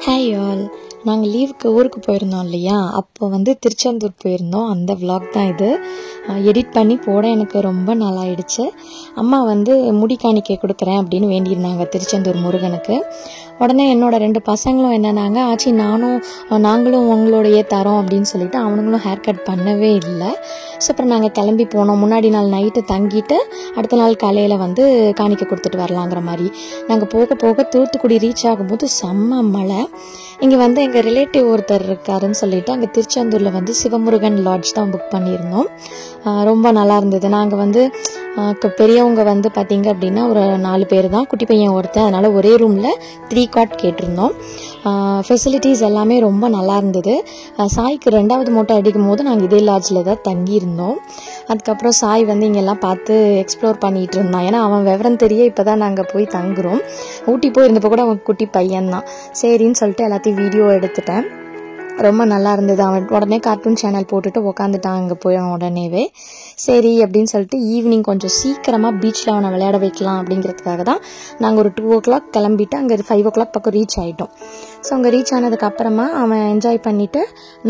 Hi all. நாங்கள் லீவுக்கு ஊருக்கு போயிருந்தோம் இல்லையா, அப்போ வந்து திருச்செந்தூர் போயிருந்தோம். அந்த விலாக் தான் இது. எடிட் பண்ணி போட எனக்கு ரொம்ப நாளாயிடுச்சு. அம்மா வந்து முடி காணிக்கை கொடுக்குறேன் அப்படின்னு வேண்டியிருந்தாங்க திருச்செந்தூர் முருகனுக்கு. உடனே என்னோட 2 பசங்களும் என்னன்னாங்க, ஆச்சி நாங்களும் உங்களோடையே தரோம் அப்படின்னு சொல்லிட்டு அவனுங்களும் ஹேர் கட் பண்ணவே இல்லை. ஸோ அப்புறம் நாங்கள் கிளம்பி போனோம். முன்னாடி நாள் நைட்டு தங்கிட்டு அடுத்த நாள் காலையில் வந்து காணிக்கை கொடுத்துட்டு வரலாங்கிற மாதிரி. நாங்கள் போக போக தூத்துக்குடி ரீச் ஆகும்போது செம்ம மழை. இங்கே வந்து எங்கள் ரிலேட்டிவ் ஒருத்தர் இருக்காருன்னு சொல்லிட்டு அங்கே திருச்செந்தூரில் வந்து சிவமுருகன் லாட்ஜ் தான் புக் பண்ணியிருந்தோம். ரொம்ப நல்லா இருந்தது. நாங்கள் வந்து பெரியவங்க வந்து பார்த்திங்க அப்படின்னா ஒரு 4 பேர் தான், குட்டி பையன் ஒருத்தன். அதனால் ஒரே ரூமில் 3 காட் கேட்டிருந்தோம். ஃபெசிலிட்டிஸ் எல்லாமே ரொம்ப நல்லா இருந்தது. சாய்க்கு 2வது மொட்டை அடிக்கும் போது நாங்கள் இதே லாட்ஜில் தான் தங்கியிருந்தோம். அதுக்கப்புறம் சாய் வந்து இங்கெல்லாம் பார்த்து எக்ஸ்ப்ளோர் பண்ணிகிட்டு இருந்தான். ஏன்னா அவன் விவரம் தெரிய இப்போ தான் நாங்கள் போய் தங்குறோம். ஊட்டி போயிருந்தப்போ கூட அவன் குட்டி பையன்தான். சரின்னு சொல்லிட்டு எல்லாத்தையும் வீடியோ எடுத்துட்டேன். ரொம்ப நல்லா இருந்தது. அவன் உடனே கார்ட்டூன் சேனல் போட்டுட்டு உக்காந்துட்டான். அங்கே போய் அவன் உடனேவே சரி அப்படின்னு சொல்லிட்டு ஈவினிங் கொஞ்சம் சீக்கிரமாக பீச்சில் அவனை விளையாட வைக்கலாம் அப்படிங்கிறதுக்காக தான் நாங்கள் ஒரு 2 o'clock கிளம்பிட்டு அங்கே 5 o'clock பக்கம் ரீச் ஆகிட்டோம். ஸோ அங்கே ரீச் ஆனதுக்கப்புறமா அவன் என்ஜாய் பண்ணிவிட்டு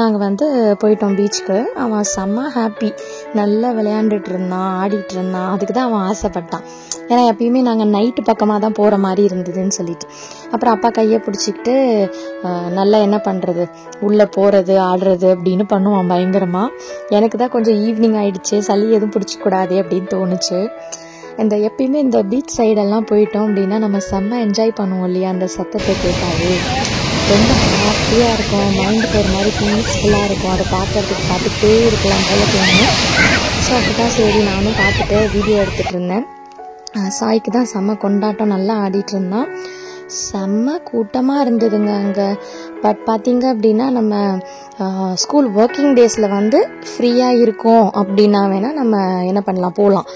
நாங்கள் வந்து போயிட்டோம் பீச்சுக்கு. அவன் செம்ம ஹாப்பி, நல்லா விளையாண்டுட்டு இருந்தான், ஆடிட்டு இருந்தான். அதுக்கு தான் அவன் ஆசைப்பட்டான். ஏன்னா எப்பயுமே நாங்கள் நைட்டு பக்கமாக தான் போகிற மாதிரி இருந்ததுன்னு சொல்லிட்டு. அப்புறம் அப்பா கையை பிடிச்சிக்கிட்டு நல்லா என்ன பண்ணுறது, உள்ளே போகிறது ஆடுறது அப்படின்னு பண்ணுவான் பயங்கரமாக. எனக்கு தான் கொஞ்சம் ஈவினிங் ஆகிடுச்சு, சளி எதுவும் பிடிச்சிக்கூடாது அப்படின்னு தோணுச்சு. எப்பயுமே இந்த பீச் சைடெல்லாம் போயிட்டோம் அப்படின்னா நம்ம செம்ம என்ஜாய் பண்ணுவோம் இல்லையா, அந்த சத்தத்தை கேட்டாவே ரொம்ப ஹாப்பியாக இருக்கும். மைண்டுக்கு ஒரு மாதிரி பீஸ்ஃபுல்லாக இருக்கும். அதை பார்த்துக்கிட்டே இருக்கலாம் போல தோணும். ஸோ அப்படி தான் சரி நானும் பார்த்துட்டு வீடியோ எடுத்துகிட்டு இருந்தேன். சாய்க்கு தான் செம்ம கொண்டாட்டம், நல்லா ஆடிட்டு இருந்தான். செம்ம கூட்டமாக இருந்ததுங்க அங்கே. பட் பார்த்திங்க அப்படின்னா நம்ம ஸ்கூல் ஒர்க்கிங் டேஸில் வந்து ஃப்ரீயாக இருக்கும் அப்படின்னா வேணால் நம்ம என்ன பண்ணலாம், போகலாம்.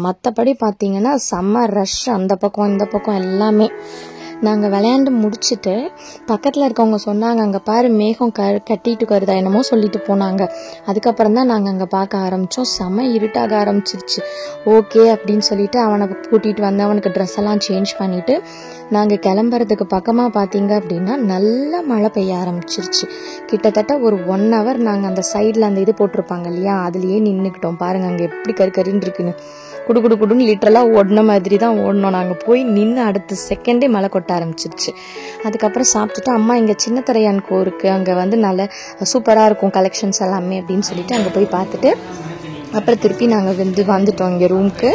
மற்றபடி பார்த்திங்கன்னா செம்ம ரஷ் அந்த பக்கம் இந்த பக்கம் எல்லாமே. நாங்கள் விளையாண்டு முடிச்சுட்டு பக்கத்தில் இருக்கவங்க சொன்னாங்க, அங்கே பாரு மேகம் கட்டிட்டு வருதா என்னமோ சொல்லிட்டு போனாங்க. அதுக்கப்புறம் தான் நாங்கள் அங்கே பார்க்க ஆரம்பித்தோம். செம்ம இருட்டாக ஆரம்பிச்சிருச்சு. ஓகே அப்படின்னு சொல்லிட்டு அவனை கூட்டிகிட்டு வந்து அவனுக்கு ட்ரெஸ் எல்லாம் சேஞ்ச் பண்ணிவிட்டு நாங்கள் கிளம்புறதுக்கு பக்கமாக பார்த்தீங்க அப்படின்னா நல்லா மழை பெய்ய ஆரம்பிச்சிருச்சு. கிட்டத்தட்ட ஒரு 1 hour நாங்கள் அந்த சைடில் அந்த இது போட்டிருப்பாங்க இல்லையா, அதுலேயே நின்றுக்கிட்டோம். பாருங்கள் அங்கே எப்படி கருன்னு இருக்குன்னு. குடுன்னு லிட்டரலாக ஓடின மாதிரி தான் ஓடணும். நாங்கள் போய் நின்று அடுத்த செகண்டே மழை கொட்ட ஆரம்பிச்சிருச்சு. அதுக்கப்புறம் சாப்பிட்டுட்டு அம்மா இங்கே சின்னத்தரையான் கோருக்கு அங்கே வந்து நல்ல சூப்பராக இருக்கும் கலெக்ஷன்ஸ் எல்லாமே அப்படின்னு சொல்லிட்டு அங்கே போய் பார்த்துட்டு அப்புறம் திருப்பி நாங்கள் வந்துட்டோம் இங்கே ரூமுக்கு.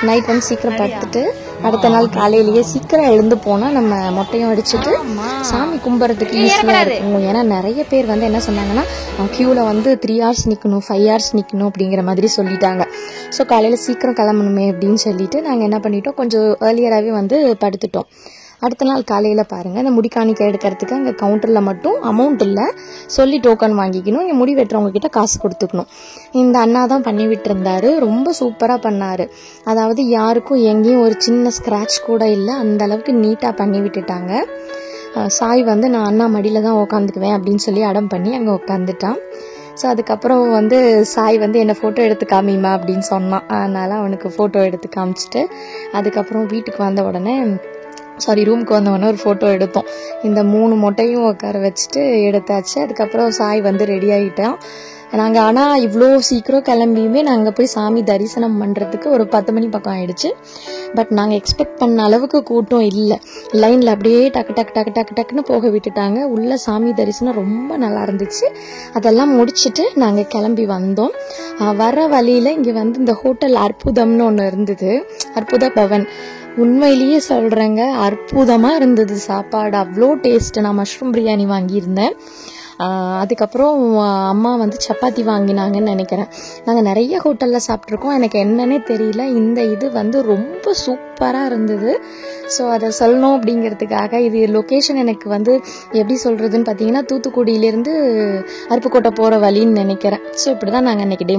நைட் வந்து சீக்கிரம் படுத்துட்டு அடுத்த நாள் காலையிலேயே சீக்கிரம் எழுந்து போனால் நம்ம மொட்டையும் அடிச்சுட்டு சாமி கும்பிட்றதுக்கு ஈஸியாக இருக்கும். ஏன்னா நிறைய பேர் வந்து என்ன சொன்னாங்கன்னா க்யூவில் வந்து 3 hours நிற்கணும், 5 hours நிற்கணும் அப்படிங்கிற மாதிரி சொல்லிட்டாங்க. ஸோ காலையில் சீக்கிரம் கிளம்பணுமே அப்படின்னு சொல்லிட்டு நாங்கள் என்ன பண்ணிட்டோம், கொஞ்சம் ஏர்லியராகவே வந்து படுத்துட்டோம். அடுத்த நாள் காலையில் பாருங்கள், இந்த முடி காணிக்கை எடுக்கிறதுக்கு அங்கே கவுண்டரில் மட்டும் அமௌண்ட் இல்லை, சொல்லி டோக்கன் வாங்கிக்கணும். இங்கே முடி வெட்டுறவங்க கிட்ட காசு கொடுத்துக்கணும். இந்த அண்ணா தான் பண்ணி விட்டுருந்தாரு. ரொம்ப சூப்பராக பண்ணார். அதாவது யாருக்கும் எங்கேயும் ஒரு சின்ன ஸ்க்ராட்ச் கூட இல்லை, அந்த அளவுக்கு நீட்டாக பண்ணி விட்டுட்டாங்க. சாய் வந்து நான் அண்ணா மடியில் தான் உட்காந்துக்குவேன் அப்படின்னு சொல்லி அடம் பண்ணி அங்கே உட்காந்துட்டான். ஸோ அதுக்கப்புறம் வந்து சாய் வந்து என்னை ஃபோட்டோ எடுத்து காமிமா அப்படின்னு சொன்னான். அதனால் அவனுக்கு ஃபோட்டோ எடுத்து காமிச்சிட்டு அதுக்கப்புறம் வீட்டுக்கு வந்த உடனே ரூமுக்கு வந்தவொடனே ஒரு ஃபோட்டோ எடுத்தோம். இந்த 3 மொட்டையும் உட்கார வச்சுட்டு எடுத்தாச்சு. அதுக்கப்புறம் சாய் வந்து ரெடி ஆகிட்டான். நாங்கள் ஆனால் இவ்வளோ சீக்கிரம் கிளம்பியுமே நாங்கள் போய் சாமி தரிசனம் பண்ணுறதுக்கு ஒரு 10 மணி பக்கம் ஆகிடுச்சு. பட் நாங்கள் எக்ஸ்பெக்ட் பண்ண அளவுக்கு கூட்டம் இல்லை. லைனில் அப்படியே டக்குன்னு போக விட்டுட்டாங்க. உள்ள சாமி தரிசனம் ரொம்ப நல்லா இருந்துச்சு. அதெல்லாம் முடிச்சுட்டு நாங்கள் கிளம்பி வந்தோம். வர வழியில் இங்கே வந்து இந்த ஹோட்டல் அற்புதம்னு ஒன்று இருந்தது, அற்புத பவன். உண்மையிலேயே சொல்கிறேங்க, அற்புதமாக இருந்தது சாப்பாடு, அவ்வளோ டேஸ்ட்டு. நான் மஷ்ரூம் பிரியாணி வாங்கியிருந்தேன். அதுக்கப்புறம் அம்மா வந்து சப்பாத்தி வாங்கினாங்கன்னு நினைக்கிறேன். நாங்கள் நிறைய ஹோட்டலில் சாப்பிட்ருக்கோம், எனக்கு என்னன்னே தெரியல. இந்த இது வந்து ரொம்ப சூப்பராக இருந்தது. ஸோ அதை சொல்லணும் அப்படிங்கிறதுக்காக. இது லொக்கேஷன் எனக்கு வந்து எப்படி சொல்கிறதுன்னு பார்த்தீங்கன்னா தூத்துக்குடியிலேருந்து அருப்புக்கோட்டை போகிற வழின்னு நினைக்கிறேன். ஸோ இப்படி தான் நாங்கள் அன்றைக்கி டே